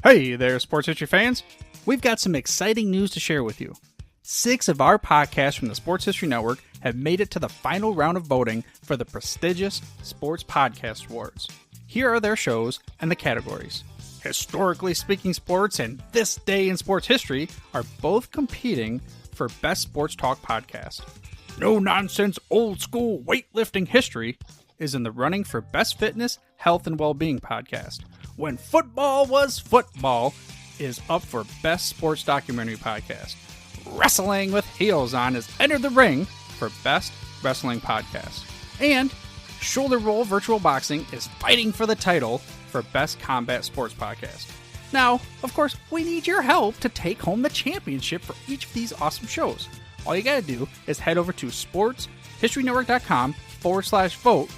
Hey there, sports history fans. We've got some exciting news to share with you. 6 of our podcasts from the Sports History Network have made it to the final round of voting for the prestigious Sports Podcast Awards. Here are their shows and the categories. Historically Speaking Sports and This Day in Sports History are both competing for Best Sports Talk Podcast. No Nonsense Old School Weightlifting History is in the running for Best Fitness, Health, and Wellbeing Podcast. When Football Was Football is up for Best Sports Documentary Podcast. Wrestling with Heels On has entered the ring for Best Wrestling Podcast. And Shoulder Roll Virtual Boxing is fighting for the title for Best Combat Sports Podcast. Now, of course, we need your help to take home the championship for each of these awesome shows. All you gotta do is head over to sportshistorynetwork.com/vote.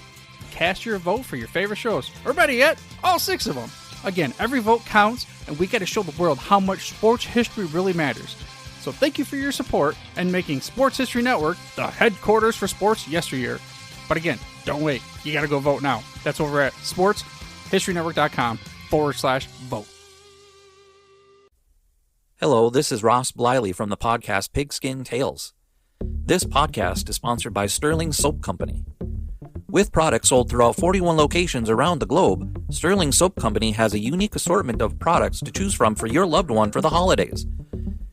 Cast your vote for your favorite shows, or better yet, all 6 of them. Again, every vote counts, and we got to show the world how much sports history really matters. So thank you for your support and making Sports History Network the headquarters for sports yesteryear. But again, don't wait. You got to go vote now. That's over at sportshistorynetwork.com/vote. Hello, this is Ross Bliley from the podcast Pigskin Tales. This podcast is sponsored by Sterling Soap Company. With products sold throughout 41 locations around the globe, Sterling Soap Company has a unique assortment of products to choose from for your loved one for the holidays.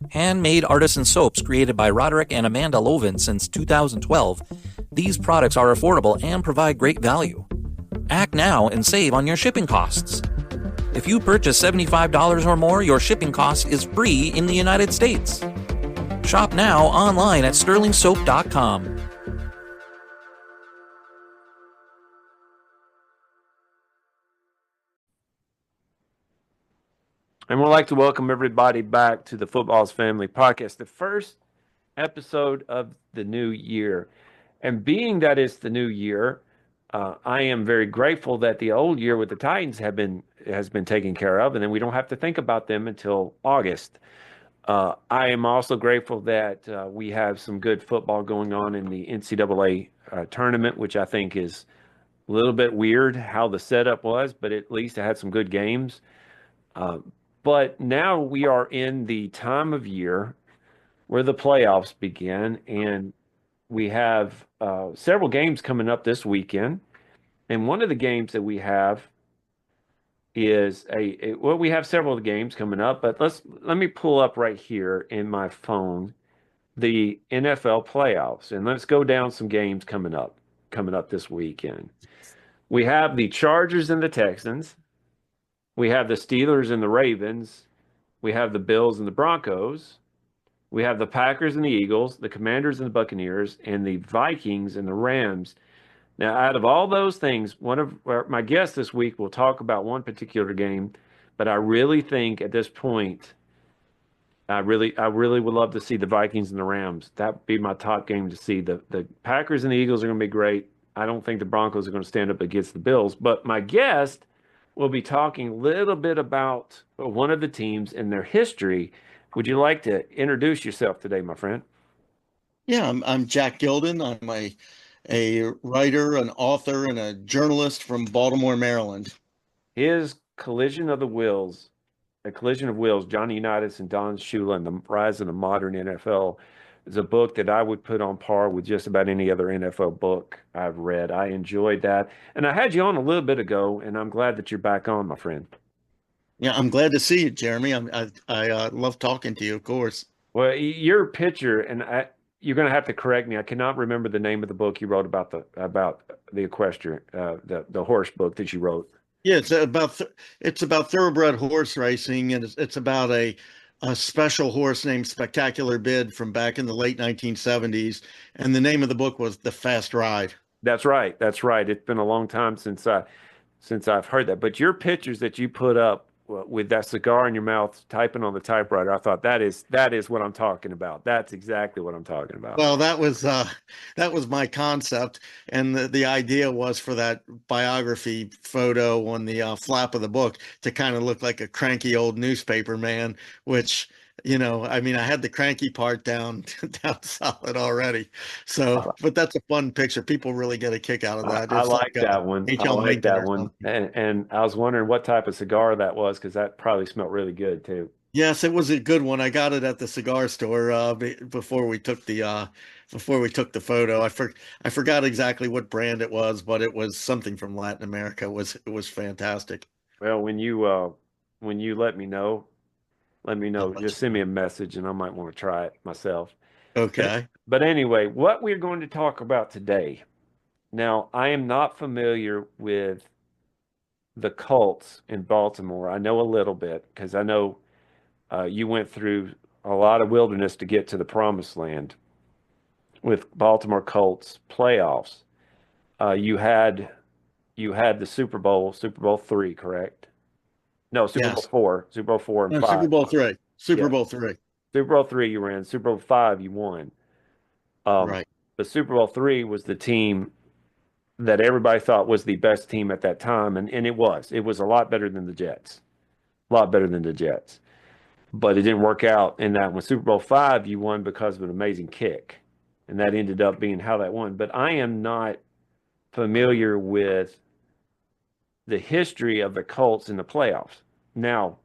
Handmade artisan soaps created by Roderick and Amanda Lovin since 2012, these products are affordable and provide great value. Act now and save on your shipping costs. If you purchase $75 or more, your shipping cost is free in the United States. Shop now online at sterlingsoap.com. And we'd like to welcome everybody back to the Football's Family Podcast, the first episode of the new year. And being that it's the new year, I am very grateful that the old year with the Titans has been taken care of, and then we don't have to think about them until August. I am also grateful that we have some good football going on in the NCAA tournament, which I think is a little bit weird how the setup was, but at least it had some good games. But now we are in the time of year where the playoffs begin, and we have several games coming up this weekend. And one of the games that we have is we have several of the games coming up, but let me pull up right here in my phone the NFL playoffs, and let's go down some games coming up this weekend. We have the Chargers and the Texans. We have the Steelers and the Ravens. We have the Bills and the Broncos. We have the Packers and the Eagles, the Commanders and the Buccaneers, and the Vikings and the Rams. Now, out of all those things, one of my guests this week will talk about one particular game, but I really think at this point, I really would love to see the Vikings and the Rams. That would be my top game to see. The Packers and the Eagles are going to be great. I don't think the Broncos are going to stand up against the Bills, but my guest we'll be talking a little bit about one of the teams and their history. Would you like to introduce yourself today, my friend? Yeah, I'm Jack Gilden. I'm a writer, an author, and a journalist from Baltimore, Maryland. His Collision of Wheels, Johnny Unitas and Don Shula and the Rise of the Modern NFL is a book that I would put on par with just about any other NFL book I've read. I enjoyed that. And I had you on a little bit ago, and I'm glad that you're back on, my friend. Yeah, I'm glad to see you, Jeremy. I love talking to you, of course. Well, your picture, and you're going to have to correct me. I cannot remember the name of the book you wrote about the equestrian, the horse book that you wrote. Yeah, it's about thoroughbred horse racing, and it's about a special horse named Spectacular Bid from back in the late 1970s. And the name of the book was The Fast Ride. That's right. It's been a long time since I've heard that. But your pictures that you put up with that cigar in your mouth, typing on the typewriter, I thought that is what I'm talking about. That's exactly what I'm talking about. Well, that was my concept, and the idea was for that biography photo on the flap of the book to kind of look like a cranky old newspaper man, which I mean, I had the cranky part down down solid already. So, but that's a fun picture. People really get a kick out of that. I It's like like that one. I H.L. like Mencken that or one. something. And I was wondering what type of cigar that was because that probably smelled really good too. Yes, it was a good one. I got it at the cigar store before we took the photo. I forgot exactly what brand it was, but it was something from Latin America. It was fantastic. Well, when you let me I'll know. let Just you send me know. a message and I might want to try it myself. But Okay. but anyway, what we're going to talk about today. Now, I am not familiar with the Colts in Baltimore. I know a little bit because I know you went through a lot of wilderness to get to the promised land with Baltimore Colts playoffs. You had the Super Bowl three, correct? No, Yes. Super Bowl four and No, five. Super Bowl three. Super Yeah, Bowl three. Super Bowl three you ran. Super Bowl five you won. Um, Right. but Super Bowl three was the team that everybody thought was the best team at that time, and it was. It was a lot better than the Jets. A lot better than the Jets. But it didn't work out in that one. Super Bowl five, you won because of an amazing kick. And that ended up being how that won. But I am not familiar with the history of the Colts in the playoffs. Now,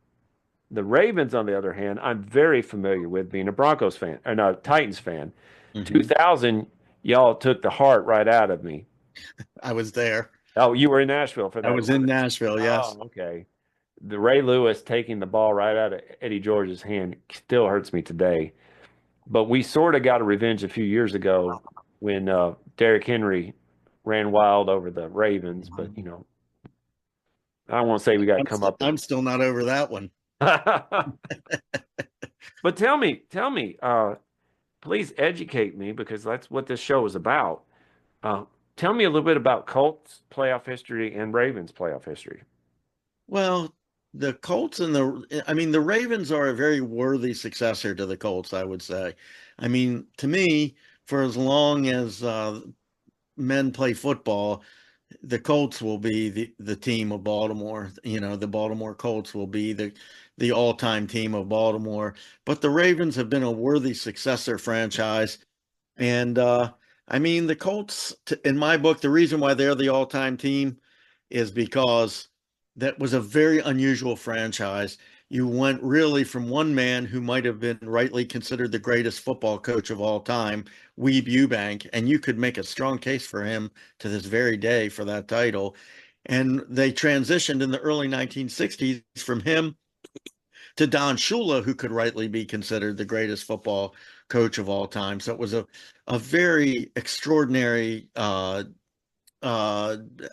the Ravens, on the other hand, I'm very familiar with being a Broncos fan, or no, Titans fan. Hmm. 2000, y'all took the heart right out of me. I was there. Oh, you were in Nashville for I that, was weren't in it? Nashville. Yes. Oh, okay. The Ray Lewis taking the ball right out of Eddie George's hand still hurts me today. But we sort of got a revenge a few years ago when Derrick Henry ran wild over the Ravens. But I don't want to say we got to come up. I'm still not over that one. But tell me, please educate me because that's what this show is about. Uh, Tell me a little bit about Colts playoff history and Ravens playoff history. Well, the Colts I mean, the Ravens are a very worthy successor to the Colts, I would say. I mean, to me, for as long as men play football, the Colts will be the team of Baltimore. The Baltimore Colts will be the all-time team of Baltimore. But the Ravens have been a worthy successor franchise. And I mean, the Colts, in my book, the reason why they're the all-time team is because that was a very unusual franchise. You went really from one man who might have been rightly considered the greatest football coach of all time, Weeb Ewbank, and you could make a strong case for him to this very day for that title. And they transitioned in the early 1960s from him to Don Shula, who could rightly be considered the greatest football coach of all time. So it was a very extraordinary uh,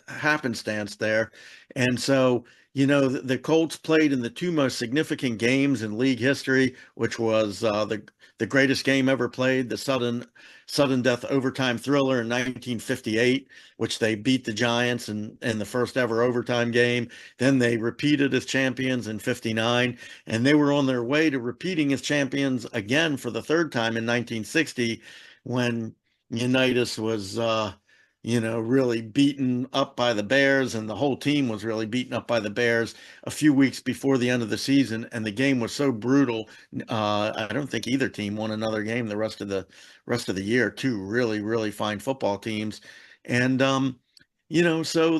happenstance there. And so, the Colts played in the two most significant games in league history, which was the greatest game ever played, the sudden death overtime thriller in 1958, which they beat the Giants in the first ever overtime game. Then they repeated as champions in 59, and they were on their way to repeating as champions again for the third time in 1960 when Unitas was really beaten up by the Bears, and the whole team was really beaten up by the Bears a few weeks before the end of the season. And the game was so brutal. I don't think either team won another game the rest of the year. Two really, really fine football teams. And so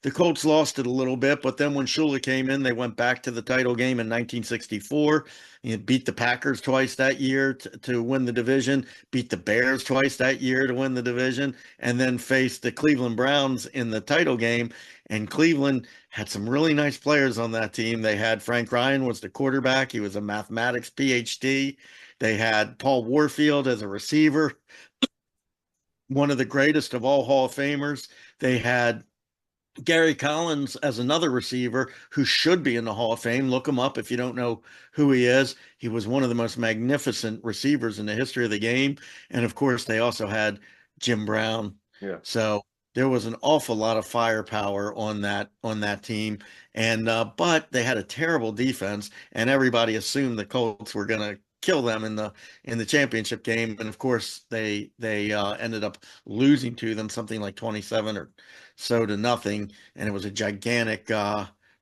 the Colts lost it a little bit, but then when Shula came in, they went back to the title game in 1964. He beat the Packers twice that year to win the division, beat the Bears twice that year to win the division, and then faced the Cleveland Browns in the title game. And Cleveland had some really nice players on that team. They had Frank Ryan was the quarterback. He was a mathematics PhD. They had Paul Warfield as a receiver, one of the greatest of all Hall of Famers. They had Gary Collins as another receiver who should be in the Hall of Fame. Look him up if you don't know who he is. He was one of the most magnificent receivers in the history of the game. And of course, they also had Jim Brown. Yeah. So there was an awful lot of firepower on that team. And but they had a terrible defense, and everybody assumed the Colts were going to kill them in the championship game. And of course, they ended up losing to them something like 27 or so to nothing, and it was a gigantic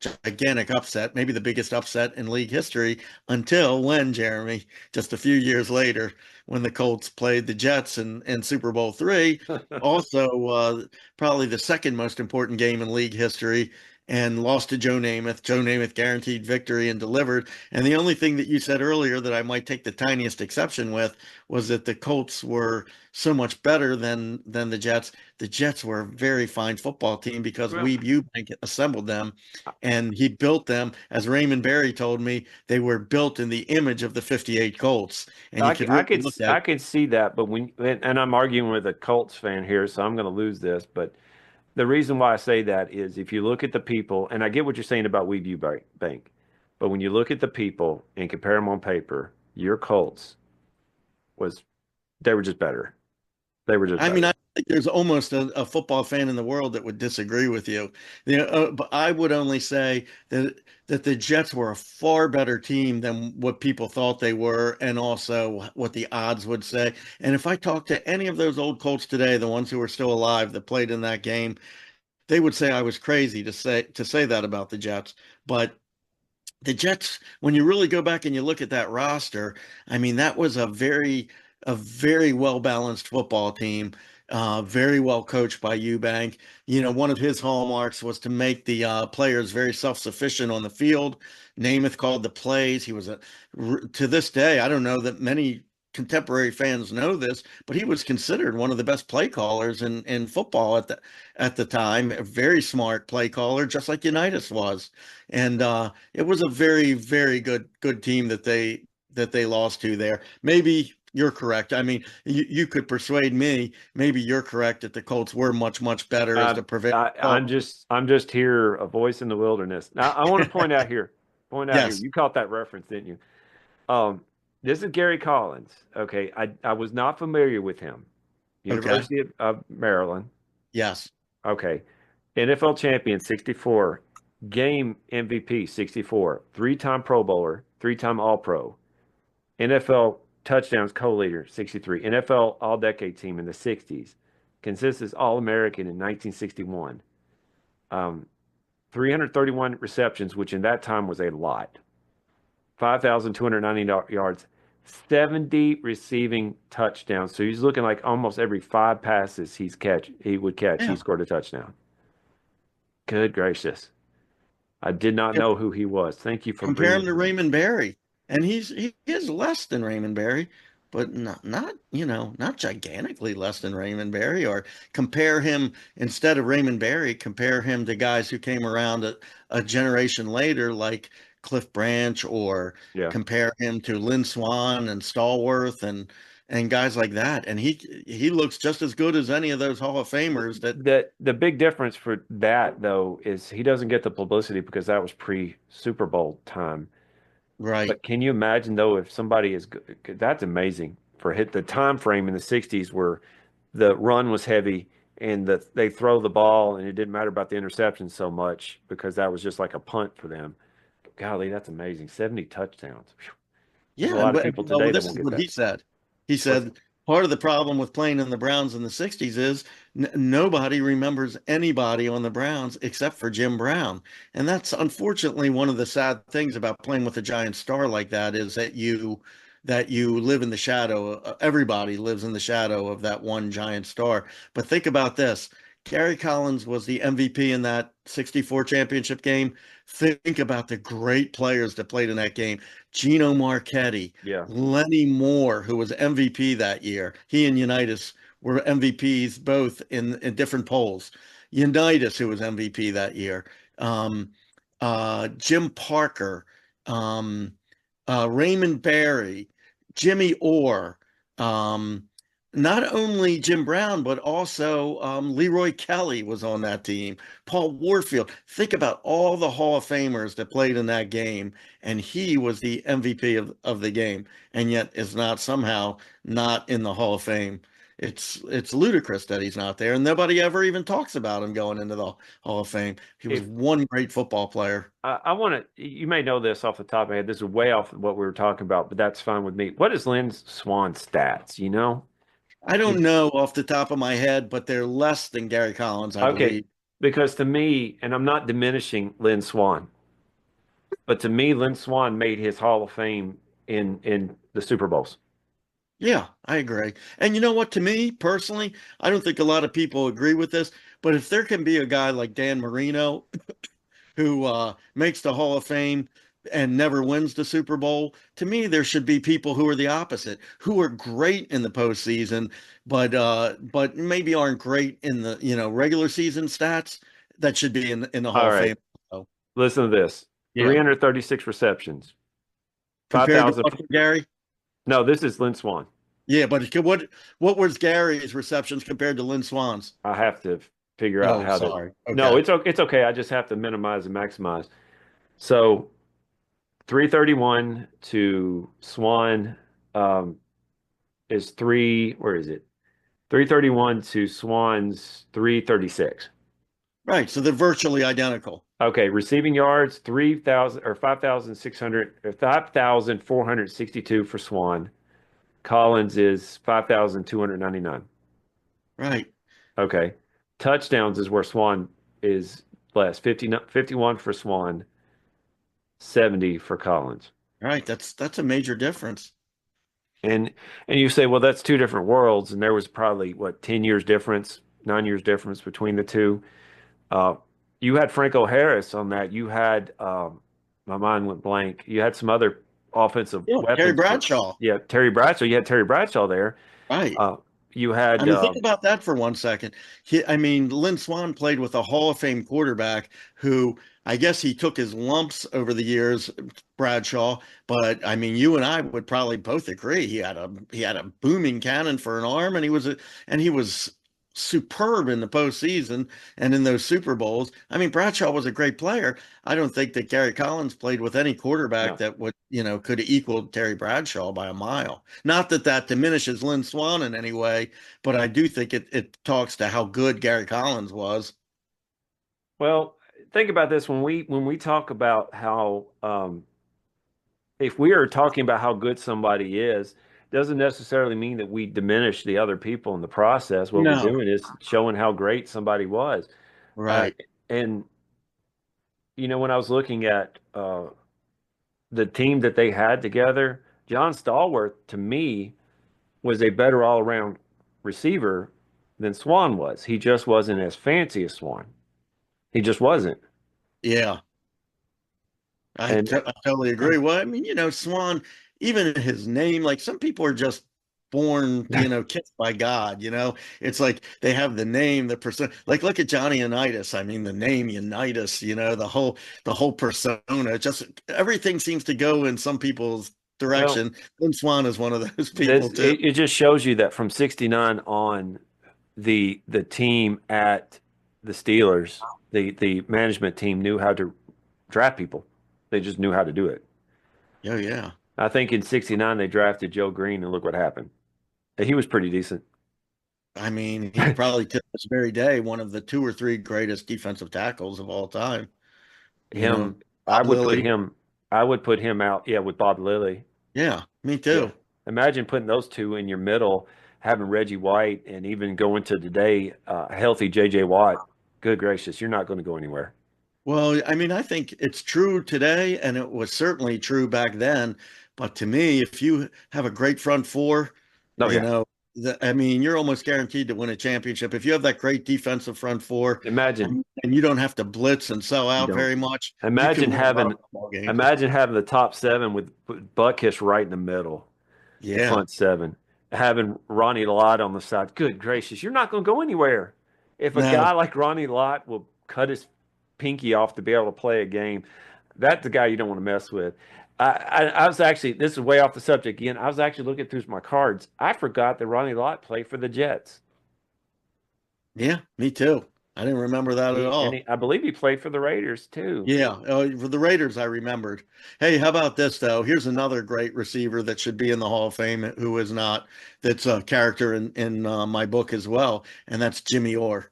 gigantic upset, maybe the biggest upset in league history, until when, Jeremy, just a few years later, when the Colts played the Jets in Super Bowl III, also probably the second most important game in league history, and lost to Joe Namath. Joe Namath guaranteed victory and delivered. And the only thing that you said earlier that I might take the tiniest exception with was that the Colts were so much better than the Jets. The Jets were a very fine football team because Well, Weeb Ewbank assembled them, and he built them. As Raymond Berry told me, they were built in the image of the '58 Colts, and you could really look at I it. could see that, but and I'm arguing with a Colts fan here, so I'm going to lose this. But the reason why I say that is if you look at the people, and I get what you're saying about Weeview Bank, but when you look at the people and compare them on paper, your Colts was they were just better. They were just I mean, better. I think there's almost a football fan in the world that would disagree with you. But I would only say that the Jets were a far better team than what people thought they were, and also what the odds would say. And if I talk to any of those old Colts today, the ones who are still alive that played in that game, they would say I was crazy to say that about the Jets. But the Jets, when you really go back and you look at that roster, I mean, that was a very well balanced football team, very well coached by Eubank. One of his hallmarks was to make the players very self sufficient on the field. Namath called the plays. To this day, I don't know that many contemporary fans know this, but he was considered one of the best play callers in football at the time. A very smart play caller, just like Unitas was. And it was a very, very good team that they lost to there. Maybe you're correct. I mean, you could persuade me. Maybe you're correct that the Colts were much, much better as Uh, the prevailing. I'm just here, a voice in the wilderness. Now, I want to point out here. Yes. You caught that reference, didn't you? Um, this is Gary Collins. Okay, I was not familiar with him. Okay. University of Maryland. Yes. Okay. NFL champion 64, game MVP 64, three-time Pro Bowler, three-time All-Pro, NFL touchdowns co-leader 63, NFL All-Decade team in the 60s, consensus All-American in 1961, 331 receptions, which in that time was a lot, 5,290 yards, 70 receiving touchdowns. So he's looking like almost every five passes he would catch, he Yeah. scored a touchdown. Good gracious. I did not know who he was. Thank you for Compare bringing him to him. Raymond Berry, and he is less than Raymond Berry, but not gigantically less than Raymond Berry. Or compare him, instead of Raymond Berry, compare him to guys who came around a generation later, like Cliff Branch, or Yeah. compare him to Lynn Swan and Stallworth and guys like that. And he looks just as good as any of those Hall of Famers that. The big difference for that though is he doesn't get the publicity because that was pre Super Bowl time. Right. But can you imagine though if somebody is good, that's amazing for hit the time frame in the 60s where the run was heavy and they throw the ball and it didn't matter about the interception so much because that was just like a punt for them. Golly, that's amazing. 70 touchdowns. Whew. There's a Yeah, lot of but people well, today that this won't is get what that. he said. He What's said part of the problem with playing in the Browns in the '60s is nobody remembers anybody on the Browns except for Jim Brown, and that's unfortunately one of the sad things about playing with a giant star like that is that you live in the shadow. Everybody lives in the shadow of that one giant star. But think about this. Gary Collins was the MVP in that '64 championship game. Think about the great players that played in that game. Gino Marchetti, Yeah. Lenny Moore, who was MVP that year. He and Unitas were MVPs both in different polls. Unitas, who was MVP that year. Um, Jim Parker, um, Raymond Barry, Jimmy Orr, um, not only Jim Brown, but also Leroy Kelly was on that team. Paul Warfield. Think about all the Hall of Famers that played in that game, and he was the MVP of the game, and yet is not somehow not in the Hall of Fame. It's ludicrous that he's not there, and nobody ever even talks about him going into the Hall of Fame. He was If one great football player. I want to, you may know this off the top of my head. This is way off what we were talking about, but that's fine with me. What is Lynn Swan's stats? You know? I don't Is know off the top of my head, but they're less than Gary Collins, I okay. believe. Because to me, and I'm not diminishing Lynn Swan, but to me, Lynn Swan made his Hall of Fame in the Super Bowls. Yeah, I agree. And you know what? To me personally, I don't think a lot of people agree with this, but if there can be a guy like Dan Marino who makes the Hall of Fame and never wins the Super Bowl, to me, there should be people who are the opposite, who are great in the postseason, but maybe aren't great in the regular season stats that should be in the Hall All of right, Fame. So, listen to this: yeah, 336 receptions, compared to 5,000. what, Gary? No, this is Lynn Swan. Yeah, but what was Gary's receptions compared to Lynn Swan's? I have to figure out Oh, how to. sorry. No, Okay. it's okay. I just have to minimize and maximize. So 331 to Swan um, is three. Where is it? 331 to Swan's 336. Right. So they're virtually identical. Okay, receiving yards 3,000 or 5,600 or 5,462 for Swan. Collins is 5,299. Right. Okay. Touchdowns is where Swan is less. 51 for Swan, 70 for Collins. Right. That's a major difference. And you say, well, that's two different worlds, and there was probably what 10 years difference, 9 years difference between the two. Uh, you had Franco Harris on that. You had my mind went blank. You had some other offensive Yeah. Terry weapons. Bradshaw. Yeah, Terry Bradshaw. You had Terry Bradshaw there. Right. Uh, you I had mean, think about that for 1 second. I mean, Lynn Swan played with a Hall of Fame quarterback who I guess he took his lumps over the years, Bradshaw. But I mean, you and I would probably both agree he had a booming cannon for an arm, and he was superb in the postseason and in those Super Bowls. I mean, Bradshaw was a great player. I don't think that Gary Collins played with any quarterback no. that could equal Terry Bradshaw by a mile. Not that that diminishes Lynn Swan in any way, but I do think it talks to how good Gary Collins was. Well, think about this when we talk about how if we are talking about how good somebody is, doesn't necessarily mean that we diminish the other people in the process. What we're No, doing is showing how great somebody was. Uh, right. and when I was looking at the team that they had together, John Stallworth to me was a better all-around receiver than Swan was. He just wasn't as fancy as Swan. He just wasn't. Yeah, And I totally agree. Well, I mean, Swan, even his name, like some people are just born, kissed by God, It's like they have the name, the person. Like look at Johnny Unitas. I mean, the name Unitas, the whole persona. Just everything seems to go in some people's well, direction. Lynn Swan is one of those people this too. it just shows you that from '69 on, the team at the Steelers, the management team knew how to draft people. They just knew how to do it. Oh yeah. I think in '69 they drafted Joe Green, and look what happened. He was pretty decent. I mean, he's probably to this very day one of the two or three greatest defensive tackles of all time. You know, Him, I Bob would put Lilly. him, I would put him out, yeah, with Bob Lilly. Yeah, me Yeah. too. Imagine putting those two in your middle, having Reggie White, and even going to today, healthy J.J. Watt. Good gracious, you're not going to go anywhere. Well, I mean, I think it's true today, and it was certainly true back then. But to me, if you have a great front four, No, you yeah. know, I mean, you're almost guaranteed to win a championship. If you have that great defensive front four, Imagine and you don't have to blitz and sell you out don't. very much, you can Imagine win a lot having, of football games. imagine having the top seven with Buckish right in the middle, the Yeah. front seven, having Ronnie Lott on the side. Good gracious, you're not going to go anywhere. If a Now, guy like Ronnie Lott will cut his pinky off to be able to play a game, that's the guy you don't want to mess with. I was actually, this is way off the subject again. I was actually looking through my cards. I forgot that Ronnie Lott played for the Jets. yeah, me too. I didn't remember that at all. I believe he played for the Raiders too. Yeah, for the Raiders, I remembered. Hey, how about this though? Here's another great receiver that should be in the Hall of Fame who is not. That's a character in my book as well, and that's Jimmy Orr.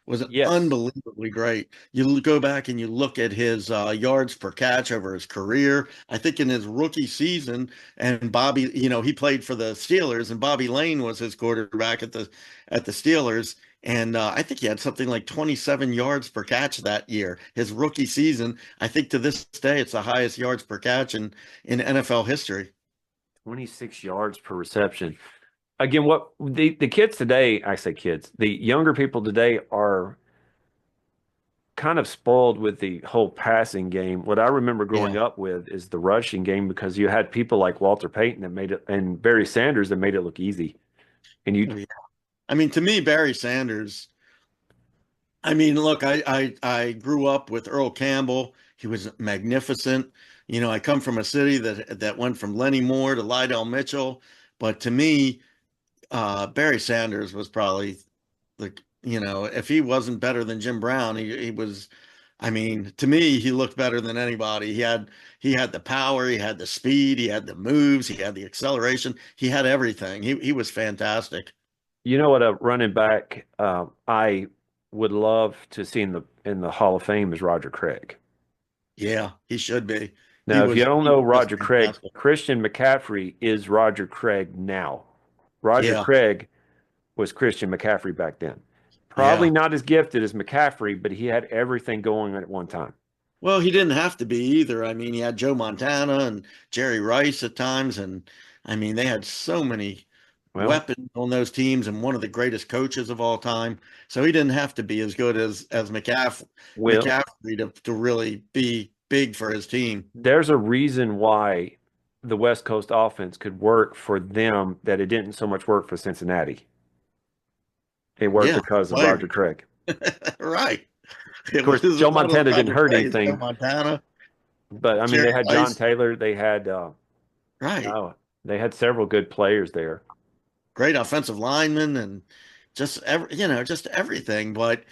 Was Yes. unbelievably great. You go back and you look at his yards per catch over his career. I think in his rookie season, and Bobby, he played for the Steelers, and Bobby Lane was his quarterback at the Steelers. And I think he had something like 27 yards per catch that year, his rookie season. I think to this day, it's the highest yards per catch in NFL history. 26 yards per reception. Again, what the kids today, I say kids, the younger people today are kind of spoiled with the whole passing game. What I remember growing Yeah. up with is the rushing game because you had people like Walter Payton that made it and Barry Sanders that made it look easy. And you, Oh, yeah. I mean, to me, Barry Sanders, I mean, look, I grew up with Earl Campbell. He was magnificent. You know, I come from a city that went from Lenny Moore to Lydell Mitchell. But to me, Barry Sanders was probably if he wasn't better than Jim Brown, he was. I mean, to me, he looked better than anybody. He had the power, he had the speed, he had the moves, he had the acceleration, he had everything. He was fantastic. you know what a running back I would love to see in the Hall of Fame is Roger Craig. Yeah, he should be. He Now, if you was don't he know was just Roger Craig, fantastic. Christian McCaffrey is Roger Craig now. Roger Yeah, Craig was Christian McCaffrey back then. Probably yeah. not as gifted as McCaffrey, but he had everything going at one time. Well, he didn't have to be either. I mean, he had Joe Montana and Jerry Rice at times, and I mean, they had so many Well, weapons on those teams, and one of the greatest coaches of all time. So he didn't have to be as good as Will, McCaffrey to really be big for his team. there's a reason why the West Coast offense could work for them that it didn't so much work for Cincinnati. It worked Yeah, because of Roger players. Craig. Right. Of It course, was Joe not only Montana didn't Roger hurt Craig, it's Joe anything, Montana, but I mean, Jerry they had John Rice. Taylor. Right. Oh, they had several good players there. Great offensive lineman and just everything. But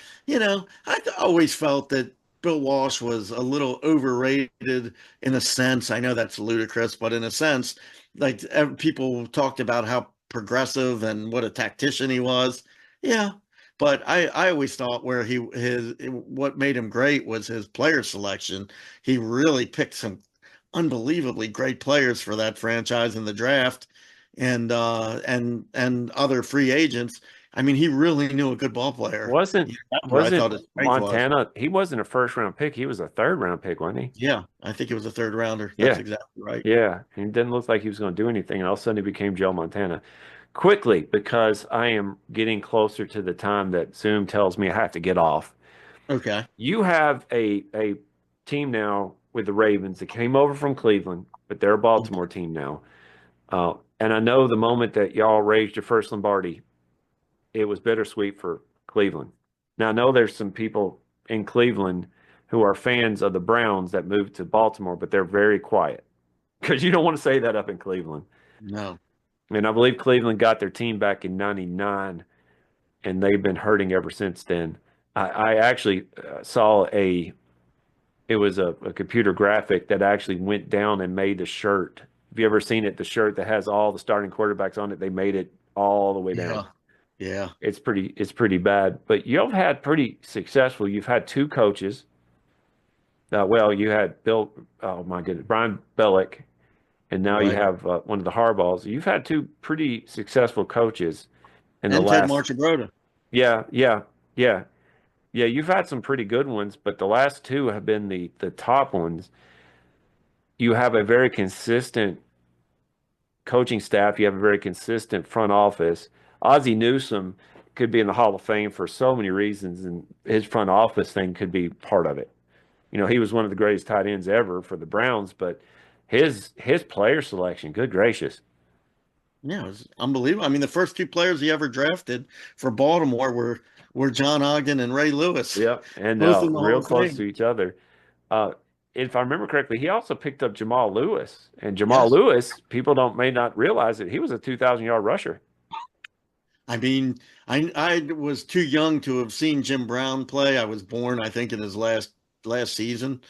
always felt that Bill Walsh was a little overrated in a sense. I know that's ludicrous, but in a sense, like people talked about how progressive and what a tactician he was. Yeah, but I always thought where he his what made him great was his player selection. He really picked some unbelievably great players for that franchise in the draft and other free agents. I mean, he really knew a good ball player. Wasn't Yeah, that's what I wasn't thought his strength was. Montana? He wasn't a first round pick. He was a third round pick, wasn't he? Yeah, I think it was a third rounder. That's Yeah, exactly right. yeah. He didn't look like he was going to do anything, and all of a sudden he became Joe Montana. Quickly, because I am getting closer to the time that Zoom tells me I have to get off. Okay. You have a team now with the Ravens that came over from Cleveland, but they're a Baltimore team now. And I know the moment that y'all raised your first Lombardi, it was bittersweet for Cleveland. Now, I know there's some people in Cleveland who are fans of the Browns that moved to Baltimore, but they're very quiet because you don't want to say that up in Cleveland. No. And I believe Cleveland got their team back in '99, and they've been hurting ever since then. I actually saw it was a computer graphic that actually went down and made the shirt. Have you ever seen it? The shirt that has all the starting quarterbacks on it, they made it all the way down. Yeah. Yeah. It's pretty bad. But you've had pretty successful. You've had two coaches. Well, you had Bill, oh my goodness, Brian Bellick, and now you Right. have one of the Harbaughs. You've had two pretty successful coaches in the And Ted last. Marchibroda. Yeah, yeah, yeah, yeah. You've had some pretty good ones, but the last two have been the top ones. You have a very consistent coaching staff. You have a very consistent front office. Ozzie Newsome could be in the Hall of Fame for so many reasons, and his front office thing could be part of it. You know, he was one of the greatest tight ends ever for the Browns, but his player selection, good gracious. Yeah, it was unbelievable. I mean, the first two players he ever drafted for Baltimore were John Ogden and Ray Lewis, Yep, and both in the Hall real of close to Fame. each other. Uh, if I remember correctly, he also picked up Jamal Lewis, and Jamal Yes. Lewis, people don't may not realize it, he was a 2,000-yard rusher. I mean, I was too young to have seen Jim Brown play. I was born, I think, in his last season,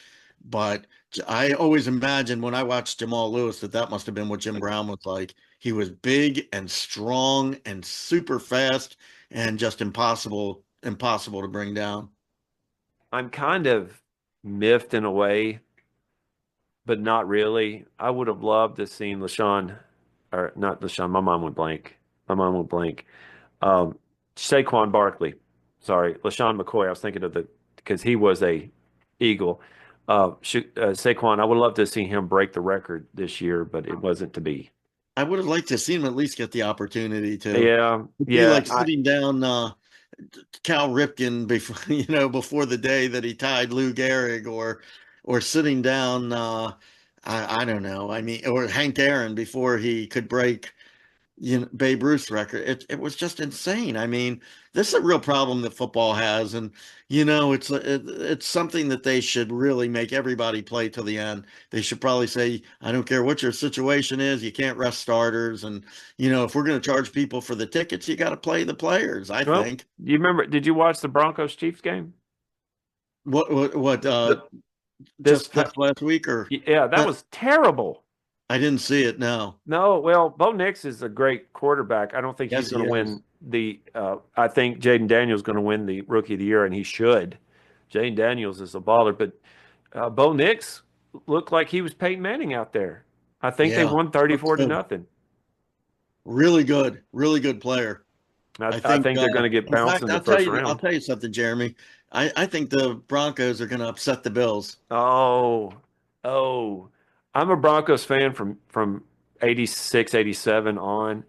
but I always imagined when I watched Jamal Lewis that must have been what Jim Brown was like. He was big and strong and super fast and just impossible to bring down. I'm kind of miffed in a way, but not really. I would have loved to seen LaShawn, or not LaShawn. My mind went blank. My mind went blank. Um, Saquon Barkley. Sorry, LaShawn McCoy. I was thinking of because he was a Eagle. Saquon, I would love to see him break the record this year, but it wasn't to be. I would have liked to see him at least get the opportunity to. Yeah, It'd be yeah. like sitting down Cal Ripken before before the day that he tied Lou Gehrig, or sitting down I don't know. I mean, or Hank Aaron before he could break Babe Ruth's record. It was just insane. I mean, this is a real problem that football has, and it's something that they should really make everybody play till the end. They should probably say, I don't care what your situation is, you can't rest starters, and if we're going to charge people for the tickets, you got to play the players. I Well, think. you remember? Did you watch the Broncos Chiefs game? What The, this, just last week, or yeah, that uh, was terrible. I didn't see it. No. No, well, Bo Nix is a great quarterback. I don't think he's Yes, going he to is. win I think Jaden Daniels is going to win the Rookie of the Year, and he should. Jaden Daniels is a baller, but Bo Nix looked like he was Peyton Manning out there. I think they Yeah. won Looks 34 to good. nothing. Really good player. I I think, think they're going to get in bounced fact, in the first I'll round. tell you something, Jeremy. I think the Broncos are going to upset the Bills. Oh, oh. I'm a Broncos fan from 86, 87 on.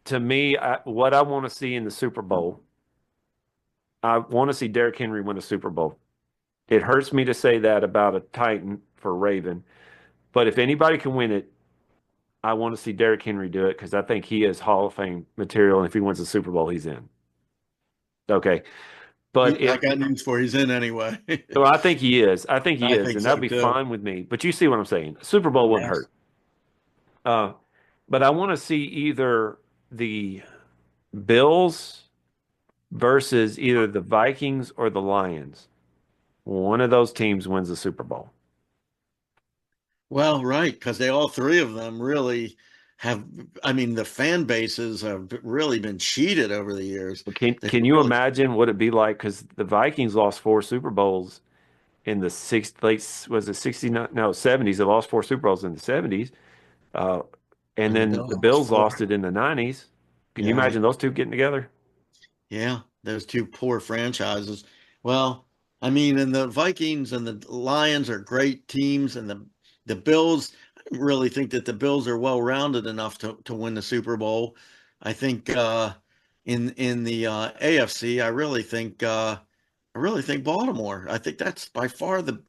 To me, what I want to see in the Super Bowl, I want to see Derrick Henry win a Super Bowl. It hurts me to say that about a Titan for Raven, but if anybody can win it, I want to see Derrick Henry do it because I think he is Hall of Fame material, and if he wins the Super Bowl, he's in. Okay, but I if got news for you. He's in anyway. well, I think he is. I think he I is, think and so that'd be too. fine with me. But you see what I'm saying? Super Bowl wouldn't Yes. hurt. Uh, but I want to see either the Bills versus either the Vikings or the Lions. One of those teams wins the Super Bowl. Well, right, because they all three of them really have. I mean, the fan bases have really been cheated over the years. But They can you really, imagine what it'd be like? Because the Vikings lost four Super Bowls in the late was it 69? No, 70s. They lost four Super Bowls in the 70s. Uh, and and the then Bills the lost Bills four. lost it in the 90s. Can you Yeah. imagine those two getting together? Yeah, those two poor franchises. Well, I mean, and the Vikings and the Lions are great teams, and the Bills. I don't really think that the Bills are well rounded enough to win the Super Bowl. I think in the AFC, I really think Baltimore. I think that's by far the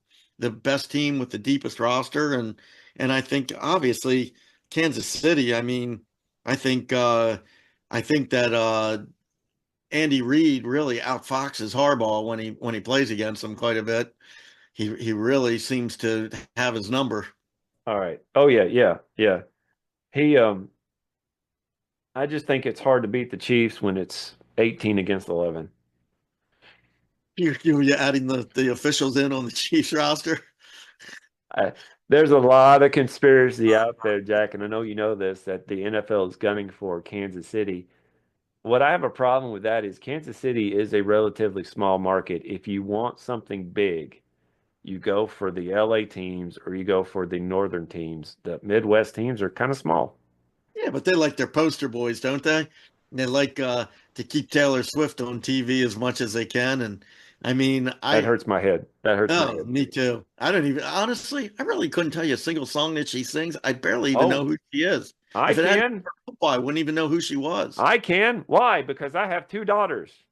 best team with the deepest roster, and I think obviously Kansas City. I mean, I think I think that Andy Reid really outfoxes Harbaugh when he plays against him quite a bit. He really seems to have his number. All right. Oh yeah, yeah, yeah. He I just think it's hard to beat the Chiefs when it's 18 against 11. You adding the officials in on the Chiefs roster? I, there's a lot of conspiracy out there, Jack, and I know you know this, that the NFL is gunning for Kansas City. What I have a problem with that is Kansas City is a relatively small market. If you want something big, you go for the LA teams or you go for the northern teams. The Midwest teams are kind of small. Yeah, but they like their poster boys, don't they? And they like to keep Taylor Swift on TV as much as they can. And I mean, That hurts my head. That hurts my head. me too. I don't even honestly, I really couldn't tell you a single song that she sings. I barely even know Oh, who she is. I If it hadn't been can. for football, I wouldn't even know who she was. I can. Why? Because I have two daughters.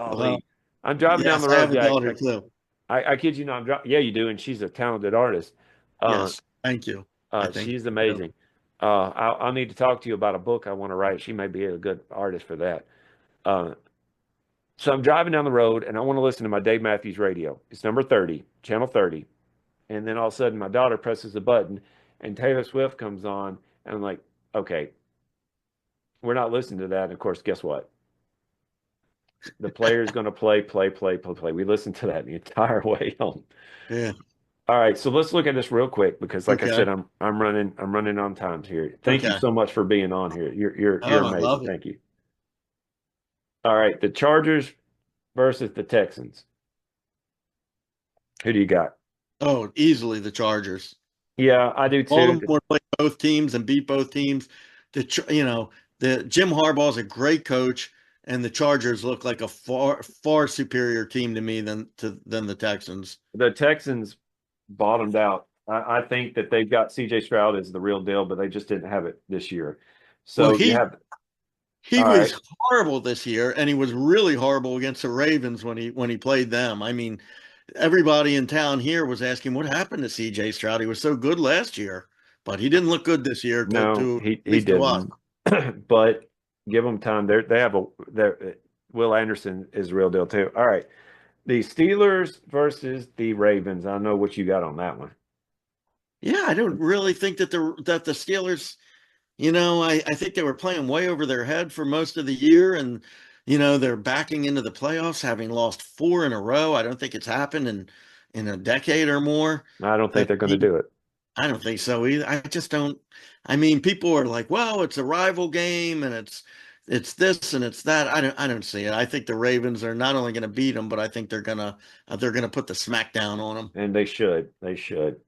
Well, Golly. I'm driving down yes, the I road, have a Jack. daughter too. I kid you not. Yeah, you do, and she's a talented artist. Uh, Yes, thank you. I think she's so. amazing. I'll need to talk to you about a book I want to write. She may be a good artist for that. Uh, so I'm driving down the road, and I want to listen to my Dave Matthews radio. It's number 30, channel 30. And then all of a sudden, my daughter presses the button, and Taylor Swift comes on, and I'm like, okay, we're not listening to that. And of course, guess what? The player is going to play, play, play, play, play. We listened to that the entire way home. Yeah. All right, so let's look at this real quick because, like I Okay. said, I'm running on time here. Thank you Okay. so much for being on here. You're Oh, I amazing. love it. Thank you. All right, the Chargers versus the Texans. Who do you got? Oh, easily the Chargers. Yeah, I do too. Baltimore played both teams and beat both teams. The Ch- you know the Jim Harbaugh is a great coach, and the Chargers look like a far superior team to me than the Texans. The Texans bottomed out. I think that they've got C.J. Stroud as the real deal, but they just didn't have it this year. Well, So you have he all right. was horrible this year, and he was really horrible against the Ravens when he played them. I mean, everybody in town here was asking what happened to C.J. Stroud. He was so good last year, but he didn't look good this year No, to he at least to us. didn't. But give them time. They have a Will Anderson is the real deal too. All right. The Steelers versus the Ravens. I know what you got on that one. Yeah, I don't really think that the Steelers, I think they were playing way over their head for most of the year, and they're backing into the playoffs, having lost 4 in a row. I don't think it's happened in a decade or more. I don't think That they're going to team, do it. I don't think so either. I just don't. I mean, people are like, "Well, it's a rival game, and it's this and it's that." I don't see it. I think the Ravens are not only going to beat them, but I think they're gonna put the smackdown on them. And they should. They should.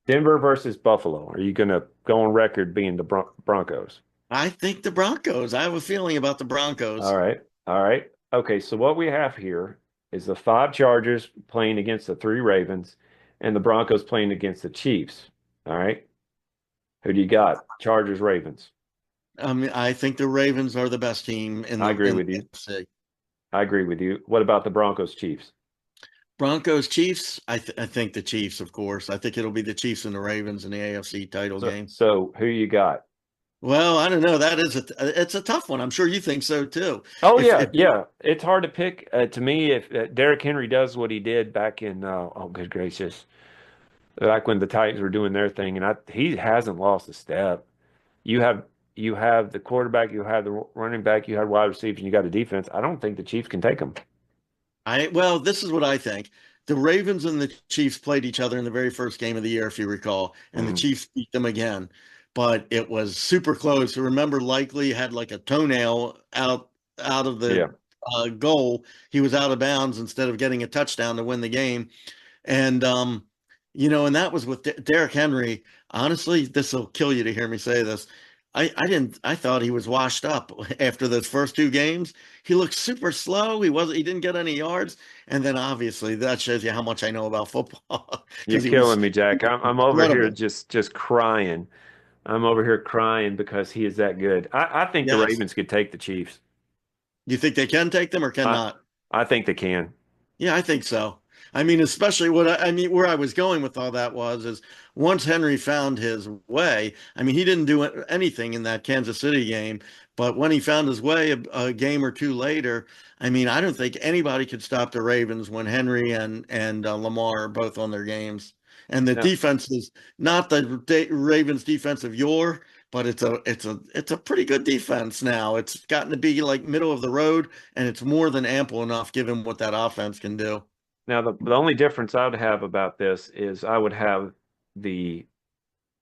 Denver versus Buffalo. Are you going to go on record being the Broncos? I think the Broncos. I have a feeling about the All Broncos. right. All right. Okay. So what we have here is the 5 Chargers playing against the 3 Ravens and the Broncos playing against the Chiefs. All right. Who do you got? Chargers, Ravens. I think the Ravens are the best team in I the agree in with the you. NFC. I agree with you. What about the Broncos, Chiefs? Broncos, Chiefs. I think the Chiefs, of course. I think it'll be the Chiefs and the Ravens in the AFC title So, game. so who you got? Well, I don't know. It's a tough one. I'm sure you think so too. Oh If yeah, yeah. It's hard to pick. To me, if Derrick Henry does what he did back in, oh good gracious, back when the Titans were doing their thing, and he hasn't lost a step. You have you have the quarterback, you have the running back, you have wide receivers, and you got a defense. I don't think the Chiefs can take them. well, this is what I think. The Ravens and the Chiefs played each other in the very first game of the year, if you recall, and the Mhm. Chiefs beat them again. But it was super close. Remember, Likely had like a toenail out of the Yeah. goal. He was out of bounds instead of getting a touchdown to win the game. And and that was with Derrick Henry. Honestly, this will kill you to hear me say this. I thought he was washed up after those first 2 games. He looked super slow. He didn't get any yards. And then obviously that shows you how much I know about football You're because he was killing me, Jack. I'm over here incredible. just crying. I'm over here crying because he is that good. I think the Yes. Ravens could take the Chiefs. You think they can take them or I cannot? I think they can. Yeah, I think so. I mean, especially where I was going with all that is once Henry found his way. I mean, he didn't do anything in that Kansas City game, but when he found his way a game or two later, I mean, I don't think anybody could stop the Ravens when Henry and Lamar are both on their games. And the Now, defense is not the Ravens defense of yore, but it's a pretty good defense now. It's gotten to be like middle of the road, and it's more than ample enough given what that offense can do. now the only difference I would have about this is I would have the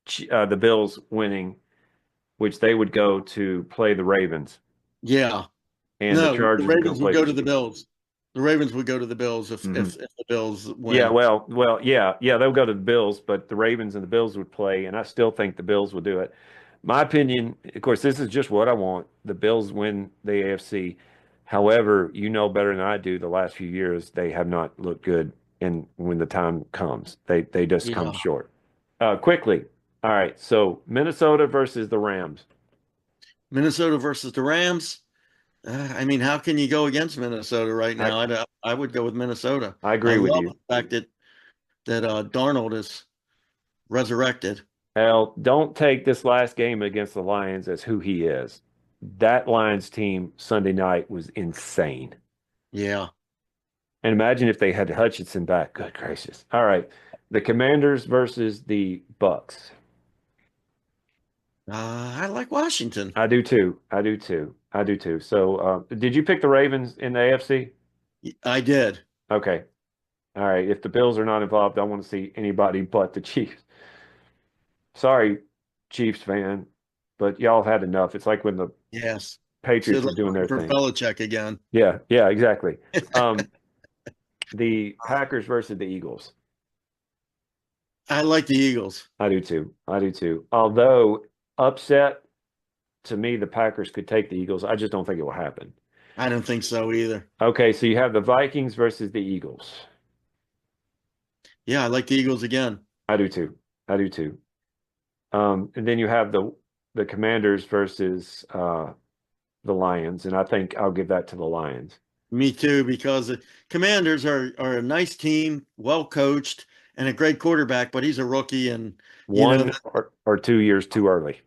the Bills winning, which they would go to play the Ravens, Yeah. and the No, the Chargers would go Ravens would play the go to the Chiefs. Bills. The Ravens would go to the Bills if Mhm. if the Bills Yeah, win. well, yeah, they'll go to the Bills, but the Ravens and the Bills would play, and I still think the Bills would do it. My opinion, of course, this is just what I want. The Bills win the AFC. However, you know better than I do, the last few years they have not looked good, and when the time comes, they just come Yeah. short. Quickly, all right. So Minnesota versus the Rams. Minnesota versus the Rams. I mean, how can you go against Minnesota right I now? I would go with Minnesota. I I agree with love you. the fact that Darnold is resurrected. Al, don't take this last game against the Lions as who he is. That Lions team Sunday night was insane. Yeah. And imagine if they had Hutchinson back. Good gracious. All right. The Commanders versus the Bucks. I like Washington. I do too. I do too. I do too. So, did you pick the Ravens in the AFC? I did. Okay. All right. If the Bills are not involved, I want to see anybody but the Chiefs. Sorry, Chiefs fan, but y'all have had enough. It's like when the Yes. So Patriots were let's doing their wait for thing. Belichick again. Yeah, yeah, exactly. The Packers versus the Eagles. I like the Eagles. I do too. I do too. Although upset to me, the Packers could take the Eagles. I just don't think it will happen. I don't think so either. Okay, so you have the Vikings versus the Eagles. Yeah, I like the Eagles again. I do too. I do too. And then you have the Commanders versus the Lions, and I think I'll give that to the Lions. Me too, because the Commanders are a nice team, well coached, and a great quarterback, but he's a rookie, and you know, 1 or 2 years too early.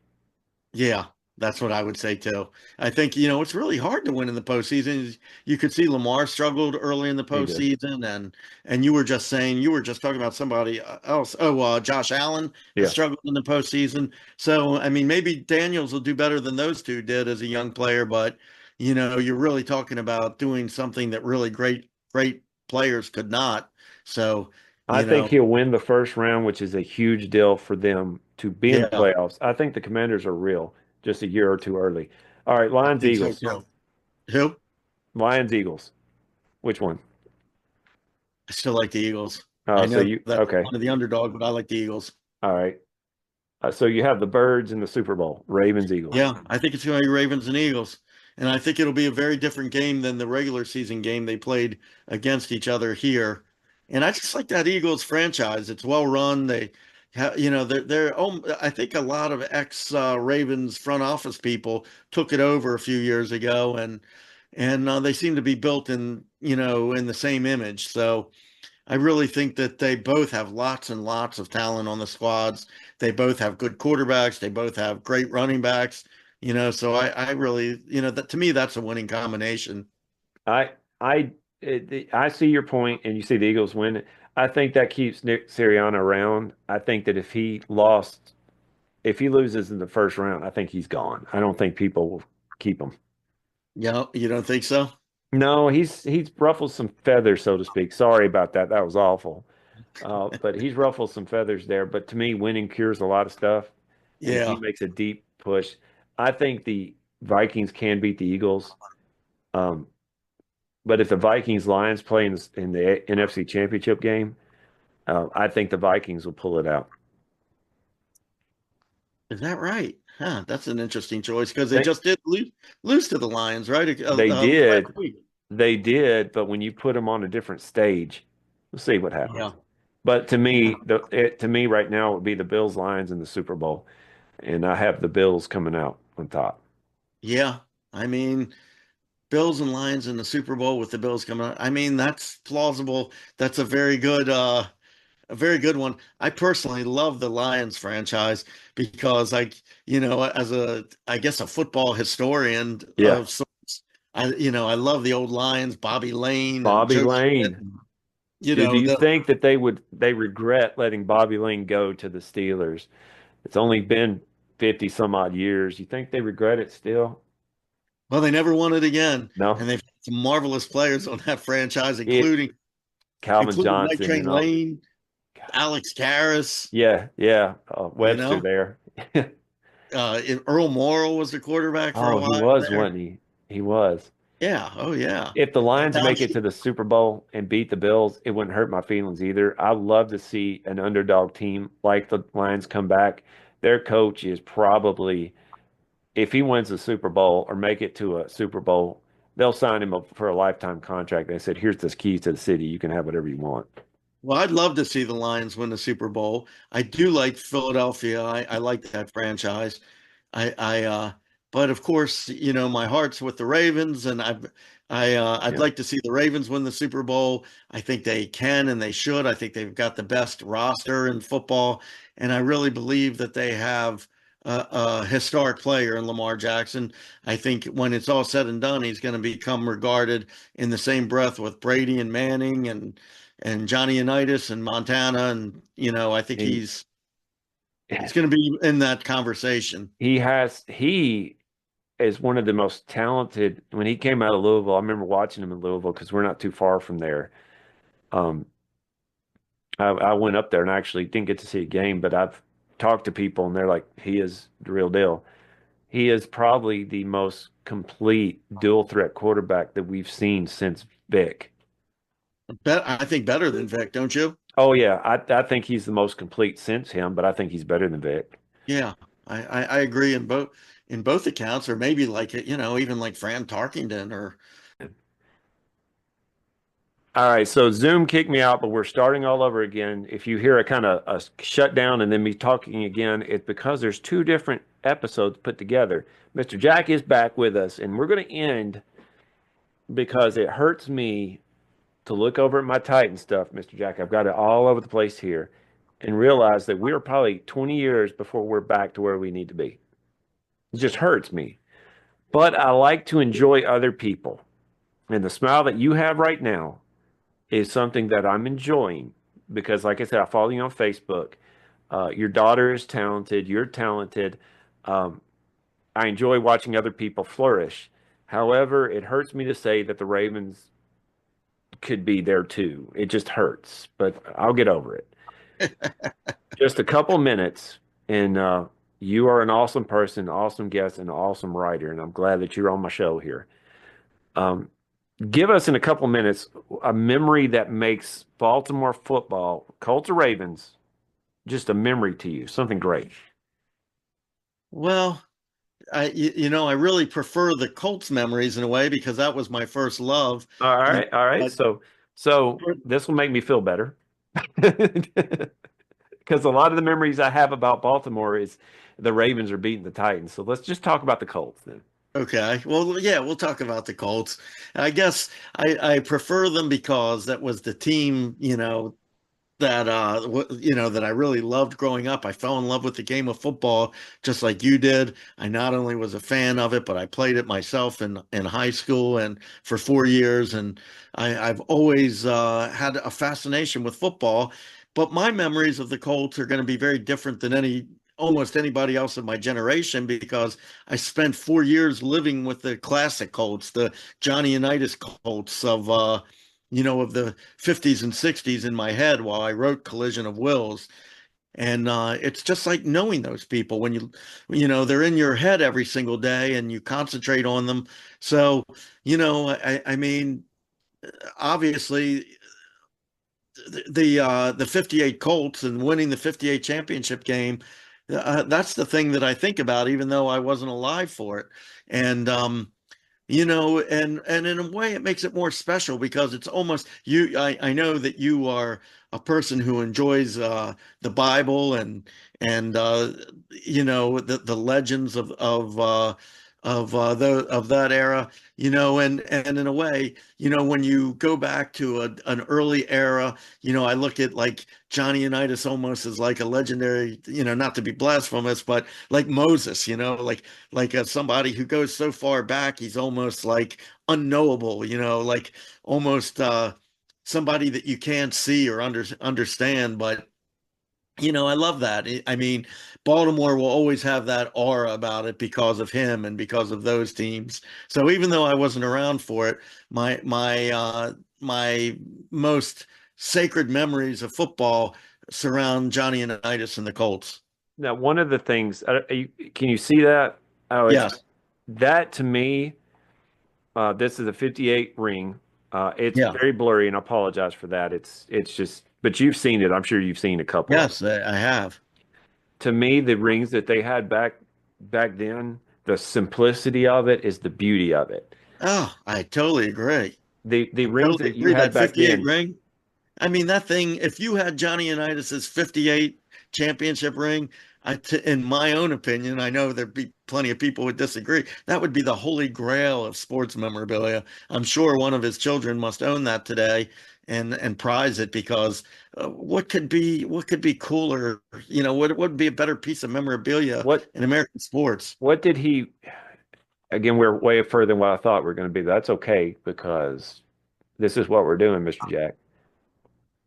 yeah, that's what I would say too. I think, it's really hard to win in the postseason. You could see Lamar struggled early in the He did. postseason, and you were just talking about somebody else. Oh, Josh Allen has Yeah. struggled in the postseason. So, I mean, maybe Daniels will do better than those two did as a young player, but you're really talking about doing something that really great players could not. So, I think he'll win the first round, which is a huge deal for them to be in the yeah, playoffs. I think the Commanders are real, just a year or two early. All right, I Lions, think so Eagles. too. Who? Lions, Eagles. Which one? I still like the Eagles. Oh, I so know you that's okay. one of the underdog, but I like the Eagles. All right. So you have the Birds in the Super Bowl, Ravens, Eagles. Yeah, I think it's going to be Ravens and Eagles. And I think it'll be a very different game than the regular season game they played against each other here. And I just like that Eagles franchise. It's well run. They're I think a lot of ex Ravens front office people took it over a few years ago, and they seem to be built in the same image. So I really think that they both have lots and lots of talent on the squads. They both have good quarterbacks. They both have great running backs. So I really, that to me, that's a winning combination. I I I see your point, and you see the Eagles win. I think that keeps Nick Sirianni around. I think that if he loses in the first round, I think he's gone. I don't think people will keep him. Yeah, you don't think so? No, he's ruffled some feathers, so to speak. Sorry about that. That was awful. But he's ruffled some feathers there. But to me, winning cures a lot of stuff. And if he Yeah. makes a deep push, I think the Vikings can beat the Eagles. Um, but if the Vikings Lions play in the NFC Championship game, I think the Vikings will pull it out. Is that right? Huh, that's an interesting choice because they They just did lose to the Lions, right? they Last did, week. they did, but when you put them on a different stage, we'll see what Yeah. happens. But to Yeah. me, to me right now it would be the Bills Lions in the Super Bowl, and I have the Bills coming out on top. Yeah. I mean, Bills and Lions in the Super Bowl with the Bills coming out. I mean, that's plausible. That's a very good one. I personally love the Lions franchise because as I guess a football historian Yeah, of sorts, I love the old Lions, Bobby Lane and Bobby Joe Schmidt. Lane. Dude, do you think that they regret letting Bobby Lane go to the Steelers? It's only been 50 some odd years. You think they regret it still? well, they never won it again. No. And they've had some marvelous players on that franchise, It Calvin including Night Johnson Train and all. Lane, Alex Karras, Yeah, yeah. you Webster know. there. Earl Morrall was the quarterback for a Oh, he while was, there. wasn't he? He was. Yeah. Oh, yeah. If the Lions Tom, make it to the Super Bowl and beat the Bills, it wouldn't hurt my feelings either. I love to see an underdog team like the Lions come back. Their coach is probably, if he wins the Super Bowl or make it to a Super Bowl, they'll sign him up for a lifetime contract. They said, "Here's the keys to the city. You can have whatever you want." Well, I'd love to see the Lions win the Super Bowl. I do like Philadelphia. I like that franchise. I but of course, my heart's with the Ravens, and I'd Yeah. like to see the Ravens win the Super Bowl. I think they can and they should. I think they've got the best roster in football, and I really believe that they have a historic player in Lamar Jackson. I think when it's all said and done, he's going to become regarded in the same breath with Brady and Manning and Johnny Unitas and Montana, and I think He he's going to be in that conversation. he is one of the most talented. When he came out of Louisville, I remember watching him in Louisville because we're not too far from there. Um, I went up there and actually didn't get to see a game, but I've talked to people and they're like, he is the real deal. He is probably the most complete dual threat quarterback that we've seen since Vic. I think better than Vic, don't you? Oh yeah, I think he's the most complete since him, but I think he's better than Vic. Yeah, I agree in both accounts, or maybe like, even like Fran Tarkington or. All right, so Zoom kicked me out, but we're starting all over again. If you hear a kind of a shutdown and then me talking again, it's because there's two different episodes put together. Mr. Jack is back with us, and we're going to end because it hurts me to look over at my Titan stuff, Mr. Jack. I've got it all over the place here and realize that we are probably 20 years before we're back to where we need to be. It just hurts me. But I like to enjoy other people. And the smile that you have right now is something that I'm enjoying because, like I said, I follow you on Facebook. Your daughter is talented. You're talented. Um, I enjoy watching other people flourish. However, it hurts me to say that the Ravens could be there too. It just hurts, but I'll get over it. Just a couple minutes, and you are an awesome person, awesome guest, and awesome writer, and I'm glad that you're on my show here. Um, Give us in a couple minutes a memory that makes Baltimore football, Colts or Ravens, just a memory to you, something great. Well, I really prefer the Colts memories in a way because that was my first love. All right, all right. But So this will make me feel better because a lot of the memories I have about Baltimore is the Ravens are beating the Titans. So let's just talk about the Colts then. okay, well, yeah, we'll talk about the Colts. I guess I prefer them because that was the team, that that I really loved growing up. I fell in love with the game of football just like you did. I not only was a fan of it, but I played it myself in high school and for 4 years. And I've always had a fascination with football. But my memories of the Colts are going to be very different than almost anybody else of my generation because I spent 4 years living with the classic Colts, the Johnny Unitas Colts of the 50s and 60s in my head while I wrote Collision of Wills. And it's just like knowing those people when they're in your head every single day and you concentrate on them. So, I mean, obviously the 58 Colts and winning the 58 championship game, that's the thing that I think about, even though I wasn't alive for it. And, and in a way it makes it more special because it's almost I know that you are a person who enjoys the Bible and the legends of that era, and in a way, when you go back to an early era, I look at like Johnny Unitas almost as like a legendary, not to be blasphemous, but like Moses, like somebody who goes so far back, he's almost like unknowable, like almost somebody that you can't see or understand, but I love that. I mean, Baltimore will always have that aura about it because of him and because of those teams. So even though I wasn't around for it, my most sacred memories of football surround Johnny Unitas and the Colts. Now, one of the things, can you see that? Oh, Yes. that to me, this is a 58 ring. It's Yeah. very blurry, and I apologize for that. It's just, but you've seen it. I'm sure you've seen a couple of Yes, I have. to me, the rings that they had back then, the simplicity of it is the beauty of it. Oh, I totally agree. The I rings totally that you agree. had That back 58 then, ring. I mean, that thing, if you had Johnny Unitas's 58 championship ring, in my own opinion, I know there'd be plenty of people would disagree. That would be the holy grail of sports memorabilia. I'm sure one of his children must own that today and prize it because what could be cooler? What would be a better piece of memorabilia what in American sports? what did he? Again, we're way further than what I thought we were going to be. That's okay because this is what we're doing, Mr. Jack.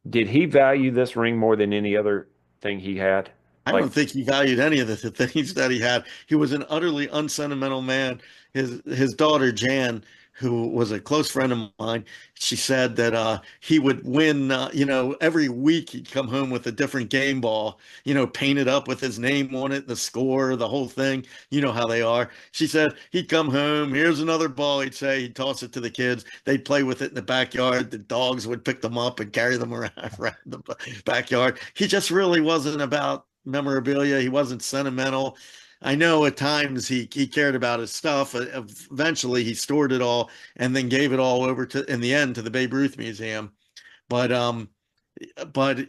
Did he value this ring more than any other thing he had? I Like don't think he valued any of the things that he had. He was an utterly unsentimental man. His daughter Jan, who was a close friend of mine, she said that he would win. Every week he'd come home with a different game ball, painted up with his name on it, the score, the whole thing. You know how they are. She said he'd come home. Here's another ball. He'd toss it to the kids. They'd play with it in the backyard. The dogs would pick them up and carry them around the backyard. He just really wasn't about memorabilia. He wasn't sentimental. I know at times he cared about his stuff. Eventually, he stored it all and then gave it all over to in the end to the Babe Ruth Museum. But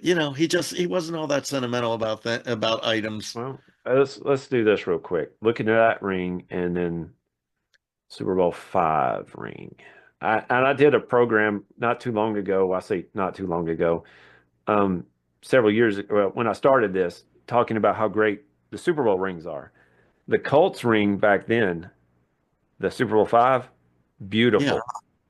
he wasn't all that sentimental about that about items. Well, let's do this real quick. Looking at that ring and then Super Bowl five ring. I did a program not too long ago. I say not too long ago, um, several years ago, well, when I started this, talking about how great the Super Bowl rings are. The Colts ring back then, the Super Bowl five, Yeah,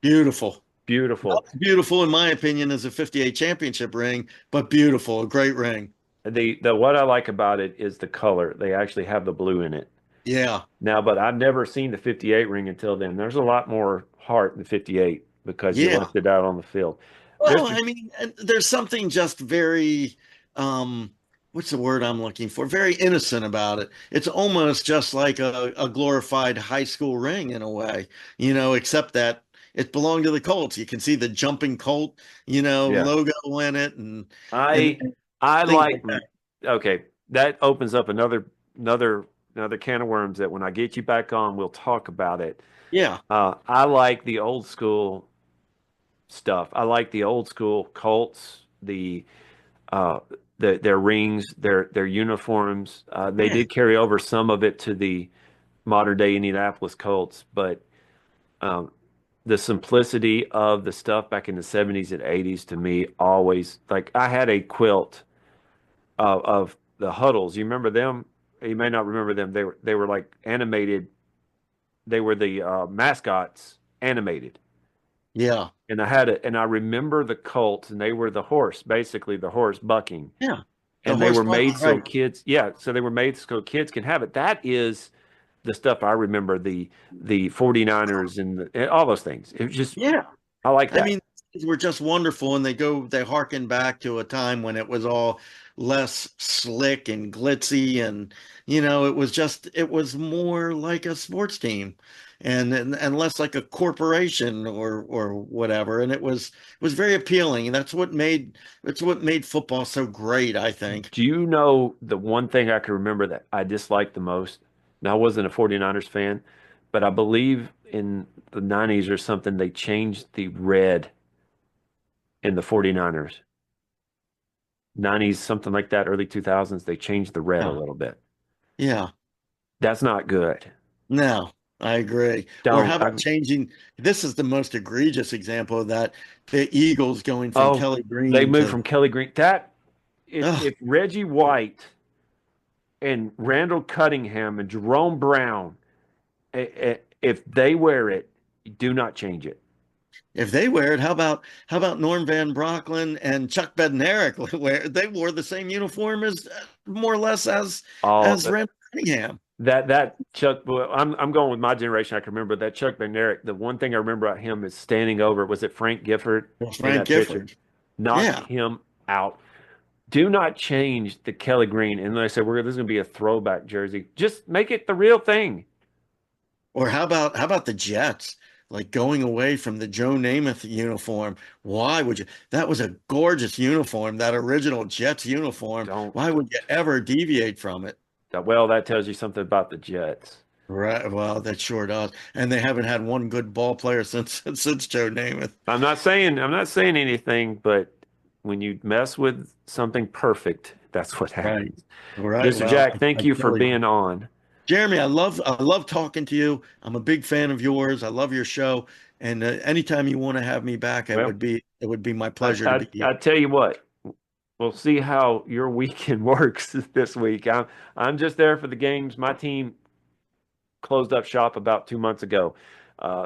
beautiful, beautiful. beautiful. Not as beautiful in my opinion as a 58 championship ring, but beautiful, a great ring. The what I like about it is the color. They actually have the blue in it. Yeah. Now, but I've never seen the 58 ring until then. There's a lot more heart in the 58 because you Yeah. left it out on the field. Well, Mr. I mean, and there's something just very, um, what's the word I'm looking for? Very innocent about it. It's almost just like a glorified high school ring in a way, except that it belonged to the Colts. You can see the jumping Colt, Yeah. logo in it and, I and I things like like that. okay, that opens up another another can of worms that when I get you back on, we'll talk about it. Yeah. I like the old school stuff. I like the old school Colts, uh their rings, their uniforms. They Yeah. did carry over some of it to the modern day Indianapolis Colts, but um, the simplicity of the stuff back in the 70s and 80s to me always like I had a quilt of the huddles. You remember them? You may not remember them. They were like animated. They were the mascots animated. Yeah. And I remember the Colts, and they were the horse, basically the horse bucking, Yeah. The and they horse were buck, made so right. kids, yeah, so they were made so kids can have it. That is the stuff I remember, the 49ers and all those things. It was just Yeah. I like I that. mean, these were just wonderful, and they harken back to a time when it was all less slick and glitzy, and it was more like a sports team, and less like a corporation or whatever. And it was very appealing, and it's what made football so great, I think. Do you know the one thing I can remember that I disliked the most? Now, I wasn't a 49ers fan, but I believe in the 90s or something, they changed the red in the 49ers. 90s, something like that, early 2000s, they changed the red a Yeah, little bit. yeah. That's not good. No, I agree. Or how Don't. about changing? This is the most egregious example of that. The Eagles going from Oh, Kelly they Green moved to from Kelly Green. That oh, if Reggie White and Randall Cunningham and Jerome Brown, if they wear it, do not change it. if they wear it, how about Norm Van Brocklin and Chuck Bednarik wear they wore the same uniform as more or less Oh, as Randall Cunningham. that Chuck. Well, I'm going with my generation. I can remember that Chuck McNarick. The one thing I remember about him is standing over. Was it Frank Gifford Well, in Frank that picture? Gifford. Knocked Yeah. him out. Do not change the Kelly Green. And they said this is going to be a throwback jersey. Just make it the real thing. Or how about the Jets? Like going away from the Joe Namath uniform. Why would you? That was a gorgeous uniform, that original Jets uniform. Don't. Why would you ever deviate from it? Well, that tells you something about the Jets. Right. Well, that sure does. And they haven't had one good ball player since since Joe Namath. I'm not saying anything, but when you mess with something perfect, that's what Right. happens. Right. Mr. Well, Jack, thank I you for totally being on. Jeremy, I love talking to you. I'm a big fan of yours. I love your show, and anytime you want to have me back, it Well, would be my I, pleasure to I be here. I tell you what, we'll see how your weekend works this week. I'm just there for the games. My team closed up shop about 2 months ago.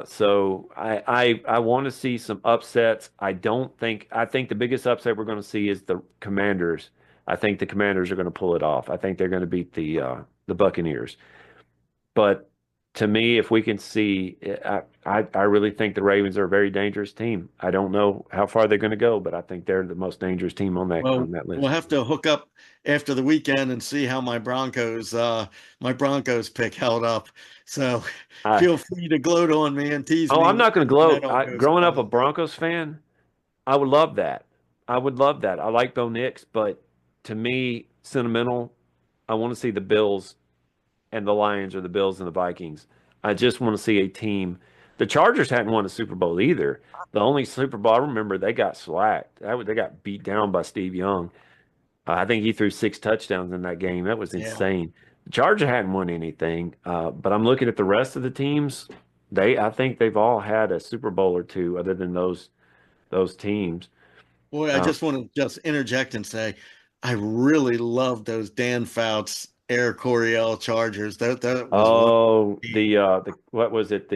So I want to see some upsets. I think the biggest upset we're going to see is the Commanders. I think the Commanders are going to pull it off. I think they're going to beat the Buccaneers. But to me, if we can see, I really think the Ravens are a very dangerous team. I don't know how far they're going to go, but I think they're the most dangerous team on that Well, on that we'll list. have to hook up after the weekend and see how my Broncos pick held up. So I feel free to gloat on me and tease Oh, me I'm not going to when that gloat. all goes Growing up a well. Broncos fan, I would love that. I would love that. I like Bo Nix, but to me, sentimental. I want to see the Bills and the Lions or the Bills and the Vikings. I just want to see a team. The Chargers hadn't won a Super Bowl either. The only Super Bowl I remember, they got slacked. They got beat down by Steve Young. I think he threw 6 touchdowns in that game. That was Yeah. insane. The Chargers hadn't won anything, but I'm looking at the rest of the teams. I think they've all had a Super Bowl or two, other than those teams. Boy, I just want to just interject and say, I really love those Dan Fouts Air Coryell Chargers. That was the what was it?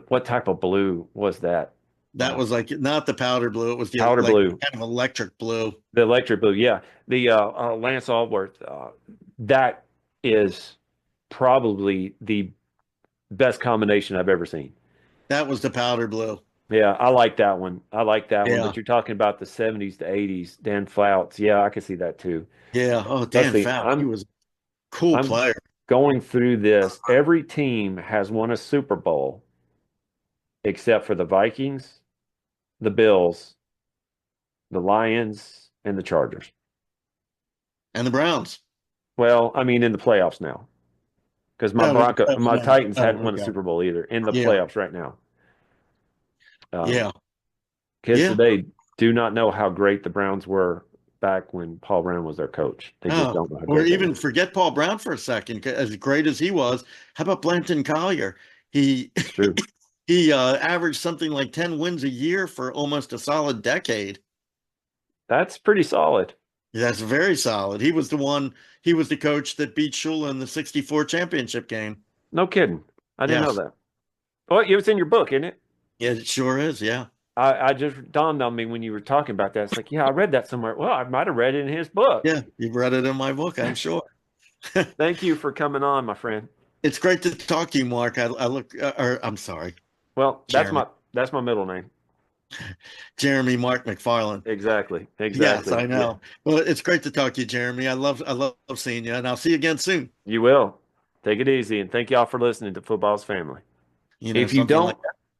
What type of blue was that? that was like not the powder blue. It was the Powder blue, kind of electric blue. the electric blue. Yeah, the Lance Allworth. That is probably the best combination I've ever seen. That was the powder blue. Yeah, I like that one. I like that one. Yeah. But you're talking about the 70s to 80s, Dan Fouts. Yeah, I can see that too. Yeah. Oh, Dan Fouts. He was a cool player. Going through this, every team has won a Super Bowl except for the Vikings, the Bills, the Lions, and the Chargers. And the Browns. Well, I mean, in the playoffs now. Because my Titans hadn't won a Super Bowl either in the playoffs right now. Kids today do not know how great the Browns were back when Paul Brown was their coach. They just don't know how great. Or even forget Paul Brown for a second. As great as he was, how about Blanton Collier? He averaged something like 10 wins a year for almost a solid decade. That's pretty solid. That's very solid. He was the coach that beat Shula in the 64 championship game. No kidding. I didn't know that. Oh, it was in your book, isn't it? Yeah, it sure is. Yeah. I just dawned on me when you were talking about that. It's like, yeah, I read that somewhere. Well, I might have read it in his book. Yeah, you've read it in my book, I'm sure. Thank you for coming on, my friend. It's great to talk to you, Mark. I'm sorry. Well, that's my middle name. Jeremy Mark McFarland. Exactly. Yes, I know. Yeah. Well, it's great to talk to you, Jeremy. I love seeing you, and I'll see you again soon. You will. Take it easy, and thank y'all for listening to Football's Family.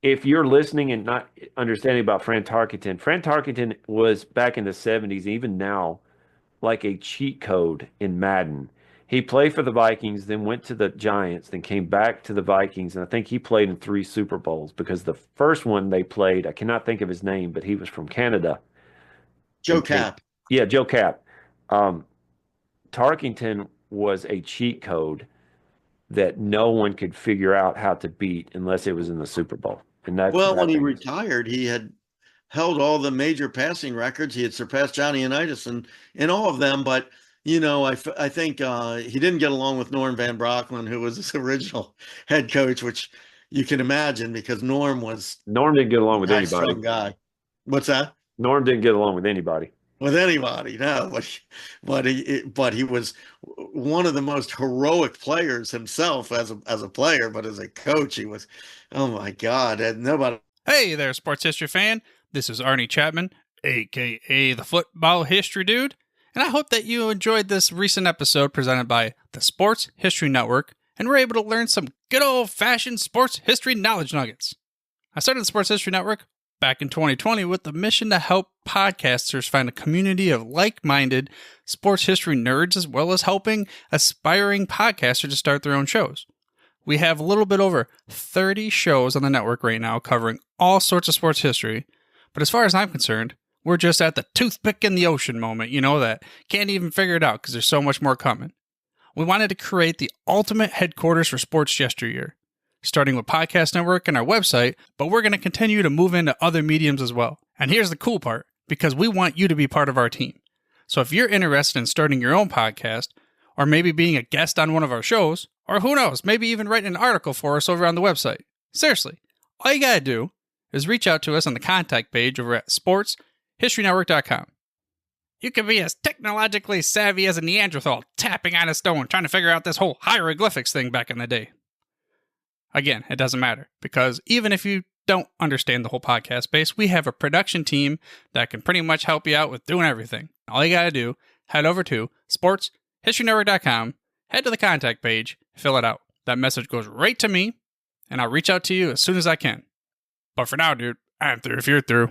If you're listening and not understanding about Fran Tarkenton was back in the 70s, even now, like a cheat code in Madden. He played for the Vikings, then went to the Giants, then came back to the Vikings, and I think he played in 3 Super Bowls because the first one they played, I cannot think of his name, but he was from Canada. Joe Cap. Yeah, Joe Cap. Tarkenton was a cheat code that no one could figure out how to beat unless it was in the Super Bowl. And when he retired, he had held all the major passing records. He had surpassed Johnny Unitas in all of them. But, I think he didn't get along with Norm Van Brocklin, who was his original head coach, which you can imagine because Norm didn't get along with anybody. Guy. What's that? Norm didn't get along with anybody. No, but he was one of the most heroic players himself as a player, but as a coach, he was, oh my God, nobody. Hey there, sports history fan. This is Arnie Chapman, aka the Football History Dude, and I hope that you enjoyed this recent episode presented by the Sports History Network and were able to learn some good old-fashioned sports history knowledge nuggets. I started the Sports History Network back in 2020 with the mission to help podcasters find a community of like-minded sports history nerds, as well as helping aspiring podcasters to start their own shows. We have a little bit over 30 shows on the network right now covering all sorts of sports history, but as far as I'm concerned, we're just at the toothpick in the ocean moment, that can't even figure it out because there's so much more coming. We wanted to create the ultimate headquarters for sports yesteryear, starting with Podcast Network and our website, but we're going to continue to move into other mediums as well. And here's the cool part, because we want you to be part of our team. So if you're interested in starting your own podcast, or maybe being a guest on one of our shows, or who knows, maybe even writing an article for us over on the website. Seriously, all you gotta do is reach out to us on the contact page over at sportshistorynetwork.com. You can be as technologically savvy as a Neanderthal tapping on a stone trying to figure out this whole hieroglyphics thing back in the day. Again, it doesn't matter, because even if you don't understand the whole podcast space, we have a production team that can pretty much help you out with doing everything. All you gotta do, head over to sportshistorynetwork.com, head to the contact page, fill it out. That message goes right to me, and I'll reach out to you as soon as I can. But for now, dude, I'm through if you're through.